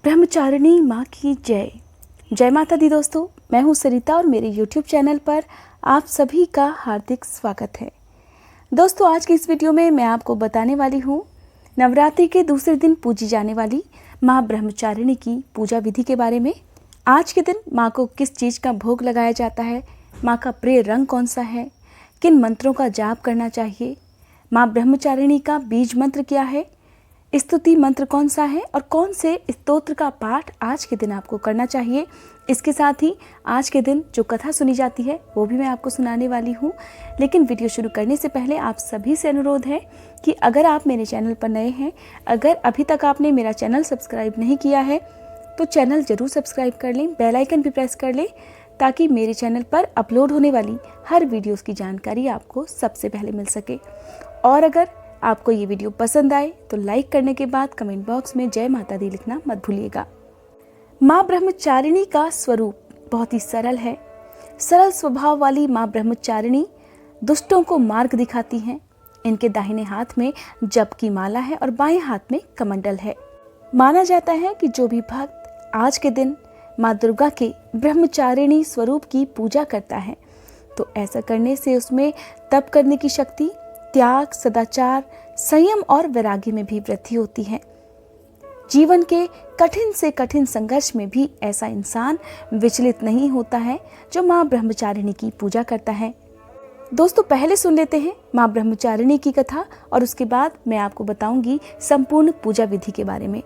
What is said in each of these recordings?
ब्रह्मचारिणी माँ की जय। जय माता दी दोस्तों, मैं हूँ सरिता और मेरे YouTube चैनल पर आप सभी का हार्दिक स्वागत है। दोस्तों, आज की इस वीडियो में मैं आपको बताने वाली हूँ नवरात्रि के दूसरे दिन पूजी जाने वाली माँ ब्रह्मचारिणी की पूजा विधि के बारे में। आज के दिन माँ को किस चीज़ का भोग लगाया जाता है, माँ का प्रिय रंग कौन सा है, किन मंत्रों का जाप करना चाहिए, माँ ब्रह्मचारिणी का बीज मंत्र क्या है, स्तुति मंत्र कौन सा है और कौन से स्तोत्र का पाठ आज के दिन आपको करना चाहिए। इसके साथ ही आज के दिन जो कथा सुनी जाती है वो भी मैं आपको सुनाने वाली हूँ। लेकिन वीडियो शुरू करने से पहले आप सभी से अनुरोध है कि अगर आप मेरे चैनल पर नए हैं, अगर अभी तक आपने मेरा चैनल सब्सक्राइब नहीं किया है तो चैनल ज़रूर सब्सक्राइब कर लें, बेल आइकन भी प्रेस कर लें ताकि मेरे चैनल पर अपलोड होने वाली हर वीडियोज़ की जानकारी आपको सबसे पहले मिल सके। और अगर आपको ये वीडियो पसंद आए तो लाइक करने के बाद कमेंट बॉक्स में जय माता दी लिखना मत भूलिएगा। माँ ब्रह्मचारिणी का स्वरूप बहुत ही सरल है। सरल स्वभाव वाली माँ ब्रह्मचारिणी दुष्टों को मार्ग दिखाती हैं। इनके दाहिने हाथ में जप की माला है और बाएं हाथ में कमंडल है। माना जाता है कि जो भी भक्त आज के दिन माँ दुर्गा के ब्रह्मचारिणी स्वरूप की पूजा करता है तो ऐसा करने से उसमें तप करने की शक्ति, त्याग, सदाचार, संयम और वैराग्य में भी वृद्धि होती है। जीवन के कठिन से कठिन संघर्ष में भी ऐसा इंसान विचलित नहीं होता है जो माँ ब्रह्मचारिणी की पूजा करता है। दोस्तों, पहले सुन लेते हैं माँ ब्रह्मचारिणी की कथा और उसके बाद मैं आपको बताऊंगी संपूर्ण पूजा विधि के बारे में।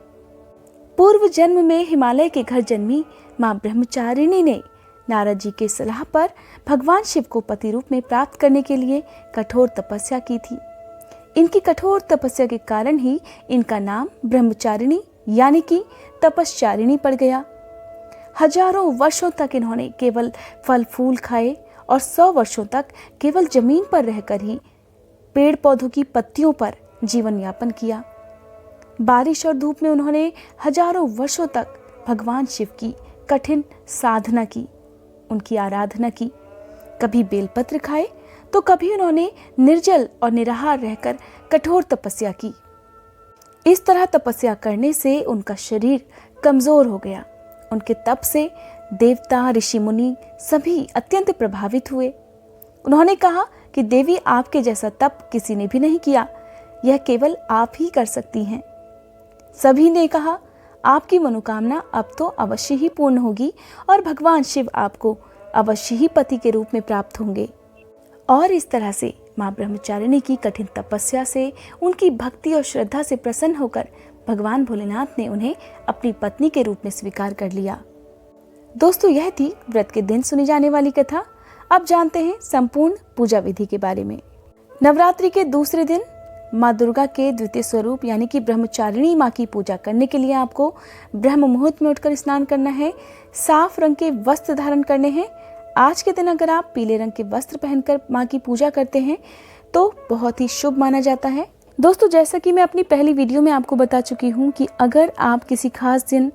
पूर्व जन्म में हिमालय के घर जन्मी माँ ब्रह्मचारिणी ने नारद जी के सलाह पर भगवान शिव को पति रूप में प्राप्त करने के लिए कठोर तपस्या की थी। इनकी कठोर तपस्या के कारण ही इनका नाम ब्रह्मचारिणी यानी कि तपस्चारिणी पड़ गया। हजारों वर्षों तक इन्होंने केवल फल फूल खाए और 100 वर्षों तक केवल जमीन पर रहकर ही पेड़ पौधों की पत्तियों पर जीवन यापन किया। बारिश और धूप में उन्होंने हजारों वर्षों तक भगवान शिव की कठिन साधना की, उनकी आराधना की। कभी बेलपत्र खाए तो कभी उन्होंने निर्जल और निराहार रहकर कठोर तपस्या की। इस तरह तपस्या करने से उनका शरीर कमजोर हो गया। उनके तप से देवता, ऋषि मुनि सभी अत्यंत प्रभावित हुए। उन्होंने कहा कि देवी, आपके जैसा तप किसी ने भी नहीं किया, यह केवल आप ही कर सकती हैं। सभी ने कहा, आपकी मनोकामना अब तो अवश्य ही पूर्ण होगी और भगवान शिव आपको अवश्य ही पति के रूप में प्राप्त होंगे। और इस तरह से माँ ब्रह्मचारिणी की कठिन तपस्या से, उनकी भक्ति और श्रद्धा से प्रसन्न होकर भगवान भोलेनाथ ने उन्हें अपनी पत्नी के रूप में स्वीकार कर लिया। दोस्तों, यह थी व्रत के दिन सुनी जाने वाली कथा। अब जानते हैं संपूर्ण पूजा विधि के बारे में। नवरात्रि के दूसरे दिन माँ दुर्गा के द्वितीय स्वरूप यानी कि ब्रह्मचारिणी माँ की पूजा करने के लिए आपको ब्रह्म मुहूर्त में उठकर स्नान करना है, साफ रंग के वस्त्र धारण करने हैं। आज के दिन अगर आप पीले रंग के वस्त्र पहनकर माँ की पूजा करते हैं तो बहुत ही शुभ माना जाता है। दोस्तों, जैसा कि मैं अपनी पहली वीडियो में आपको बता चुकी हूँ कि अगर आप किसी खास दिन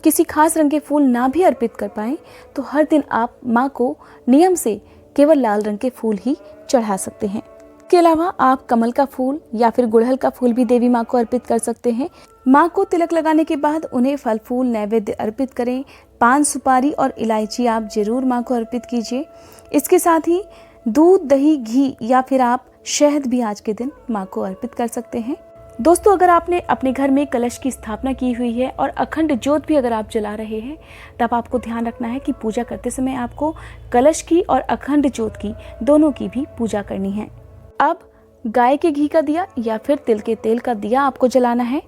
किसी खास रंग के फूल ना भी अर्पित कर पाएं तो हर दिन आप माँ को नियम से केवल लाल रंग के फूल ही चढ़ा सकते हैं। इसके अलावा आप कमल का फूल या फिर गुड़हल का फूल भी देवी माँ को अर्पित कर सकते हैं। माँ को तिलक लगाने के बाद उन्हें फल फूल नैवेद्य अर्पित करें। पान, सुपारी और इलायची आप जरूर माँ को अर्पित कीजिए। इसके साथ ही दूध, दही, घी या फिर आप शहद भी आज के दिन माँ को अर्पित कर सकते हैं। दोस्तों, अगर आपने अपने घर में कलश की स्थापना की हुई है और अखंड ज्योत भी अगर आप जला रहे हैं तब आपको ध्यान रखना है कि पूजा करते समय आपको कलश की और अखंड ज्योत की दोनों की भी पूजा करनी है। अब गाय के घी का दिया या फिर तिल के तेल का दिया आपको जलाना है।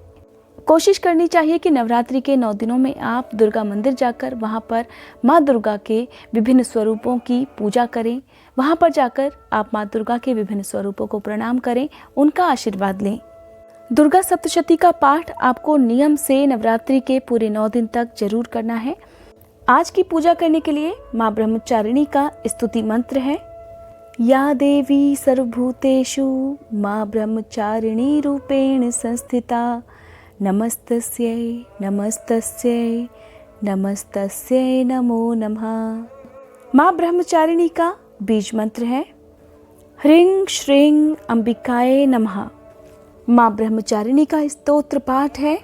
कोशिश करनी चाहिए कि नवरात्रि के 9 दिनों में आप दुर्गा मंदिर जाकर वहां पर माँ दुर्गा के विभिन्न स्वरूपों की पूजा करें। वहां पर जाकर आप माँ दुर्गा के विभिन्न स्वरूपों को प्रणाम करें, उनका आशीर्वाद लें। दुर्गा सप्तशती का पाठ आपको नियम से नवरात्रि के पूरे 9 दिन तक जरूर करना है। आज की पूजा करने के लिए माँ ब्रह्मचारिणी का स्तुति मंत्र है, या देवी सर्वभूतेषु माँ ब्रह्मचारिणी रूपेण संस्थिता नमस्तस्यै नमस्तस्यै नमस्तस्यै नमो नमः। माँ ब्रह्मचारिणी का बीज मंत्र है, ह्रीं श्रीं अंबिकाय नमः। माँ ब्रह्मचारिणी का स्तोत्र पाठ है,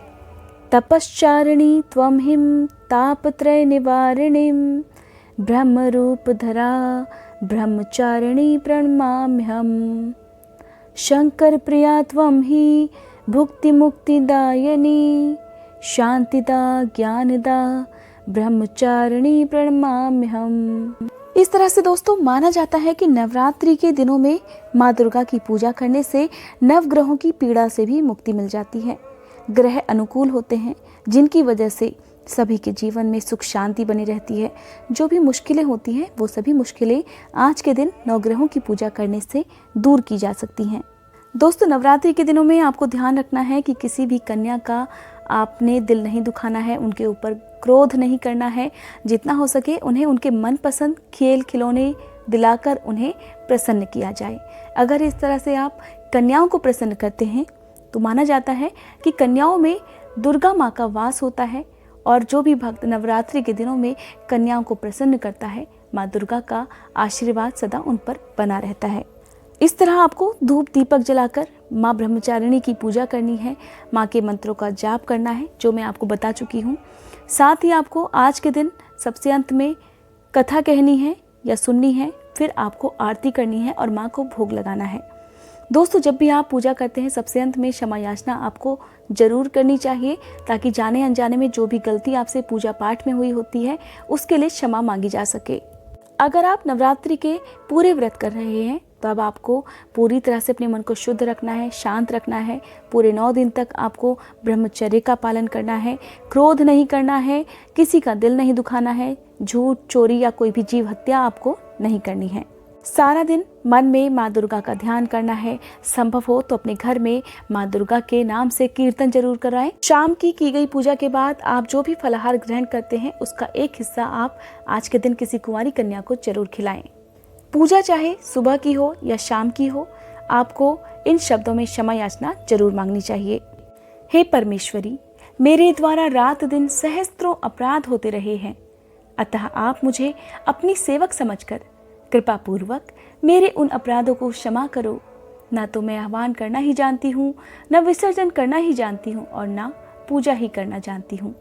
तपश्चारिणी त्वं हिं तापत्रय निवारिणीं ब्रह्मरूपधरा ब्रह्मचारिणी प्रणमाम्यहम्। शंकर प्रिया त्वं हि भुक्ति मुक्तिदायिनी शांतिदा ज्ञानदा ब्रह्मचारिणी प्रणमाम्यहम्। इस तरह से दोस्तों माना जाता है कि नवरात्रि के दिनों में माँ दुर्गा की पूजा करने से नवग्रहों की पीड़ा से भी मुक्ति मिल जाती है। ग्रह अनुकूल होते हैं जिनकी वजह से सभी के जीवन में सुख शांति बनी रहती है। जो भी मुश्किलें होती हैं वो सभी मुश्किलें आज के दिन नवग्रहों की पूजा करने से दूर की जा सकती हैं। दोस्तों नवरात्रि के दिनों में आपको ध्यान रखना है कि किसी भी कन्या का आपने दिल नहीं दुखाना है, उनके ऊपर क्रोध नहीं करना है। जितना हो सके उन्हें उनके मनपसंद खेल खिलौने दिलाकर उन्हें प्रसन्न किया जाए। अगर इस तरह से आप कन्याओं को प्रसन्न करते हैं तो माना जाता है कि कन्याओं में दुर्गा माँ का वास होता है और जो भी भक्त नवरात्रि के दिनों में कन्याओं को प्रसन्न करता है माँ दुर्गा का आशीर्वाद सदा उन पर बना रहता है। इस तरह आपको धूप दीपक जलाकर माँ ब्रह्मचारिणी की पूजा करनी है, माँ के मंत्रों का जाप करना है जो मैं आपको बता चुकी हूँ। साथ ही आपको आज के दिन सबसे अंत में कथा कहनी है या सुननी है, फिर आपको आरती करनी है और माँ को भोग लगाना है। दोस्तों जब भी आप पूजा करते हैं सबसे अंत में क्षमा याचना आपको जरूर करनी चाहिए ताकि जाने अनजाने में जो भी गलती आपसे पूजा पाठ में हुई होती है उसके लिए क्षमा मांगी जा सके। अगर आप नवरात्रि के पूरे व्रत कर रहे हैं तो अब आपको पूरी तरह से अपने मन को शुद्ध रखना है, शांत रखना है। पूरे 9 दिन तक आपको ब्रह्मचर्य का पालन करना है, क्रोध नहीं करना है, किसी का दिल नहीं दुखाना है, झूठ चोरी या कोई भी जीव हत्या आपको नहीं करनी है। सारा दिन मन में माँ दुर्गा का ध्यान करना है। संभव हो तो अपने घर में माँ दुर्गा के नाम से कीर्तन जरूर कराएं। शाम की गई पूजा के बाद आप जो भी फलाहार ग्रहण करते हैं उसका एक हिस्सा आप आज के दिन किसी कुंवारी कन्या को जरूर खिलाएं। पूजा चाहे सुबह की हो या शाम की हो, आपको इन शब्दों में क्षमा याचना जरूर मांगनी चाहिए। हे परमेश्वरी, मेरे द्वारा रात दिन सहस्त्रों अपराध होते रहे हैं, अतः आप मुझे अपनी सेवक समझकर कृपा पूर्वक मेरे उन अपराधों को क्षमा करो। ना तो मैं आह्वान करना ही जानती हूँ, न विसर्जन करना ही जानती हूँ और ना पूजा ही करना जानती हूँ।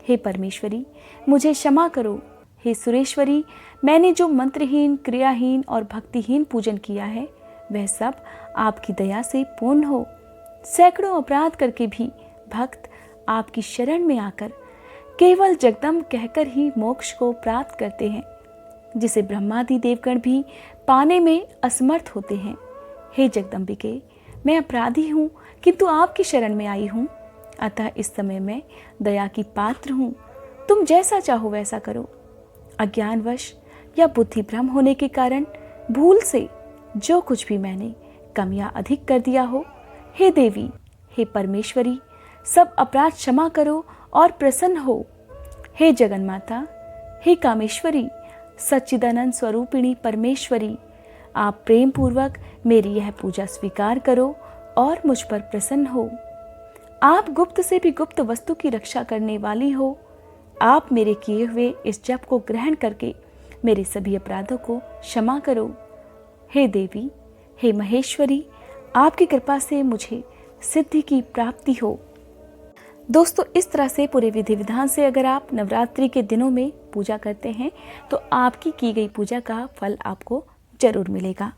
हे परमेश्वरी, मुझे क्षमा करो। हे सुरेश्वरी, मैंने जो मंत्रहीन, क्रियाहीन और भक्तिहीन पूजन किया है वह सब आपकी दया से पूर्ण हो। सैकड़ों अपराध करके भी भक्त आपकी शरण में आकर केवल जगदम्ब कहकर ही मोक्ष को प्राप्त करते हैं, जिसे ब्रह्मादि देवगण भी पाने में असमर्थ होते हैं। हे जगदम्बिके, मैं अपराधी हूँ किंतु आपकी शरण में आई हूँ, अतः इस समय मैं दया की पात्र हूँ। तुम जैसा चाहो वैसा करो। अज्ञानवश या बुद्धि भ्रम होने के कारण भूल से जो कुछ भी मैंने कम या अधिक कर दिया हो, हे देवी, हे परमेश्वरी, सब अपराध क्षमा करो और प्रसन्न हो। हे जगन्माता, हे कामेश्वरी, सच्चिदानंद स्वरूपिणी परमेश्वरी, आप प्रेम पूर्वक मेरी यह पूजा स्वीकार करो और मुझ पर प्रसन्न हो। आप गुप्त से भी गुप्त वस्तु की रक्षा करने वाली हो। आप मेरे किए हुए इस जप को ग्रहण करके मेरे सभी अपराधों को क्षमा करो। हे देवी, हे महेश्वरी, आपकी कृपा से मुझे सिद्धि की प्राप्ति हो। दोस्तों इस तरह से पूरे विधि विधान से अगर आप नवरात्रि के दिनों में पूजा करते हैं तो आपकी की गई पूजा का फल आपको जरूर मिलेगा।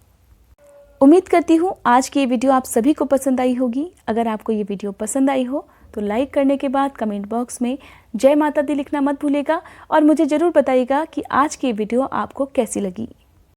उम्मीद करती हूँ आज की ये वीडियो आप सभी को पसंद आई होगी। अगर आपको ये वीडियो पसंद आई हो तो लाइक करने के बाद कमेंट बॉक्स में जय माता दी लिखना मत भूलिएगा और मुझे ज़रूर बताइएगा कि आज की वीडियो आपको कैसी लगी।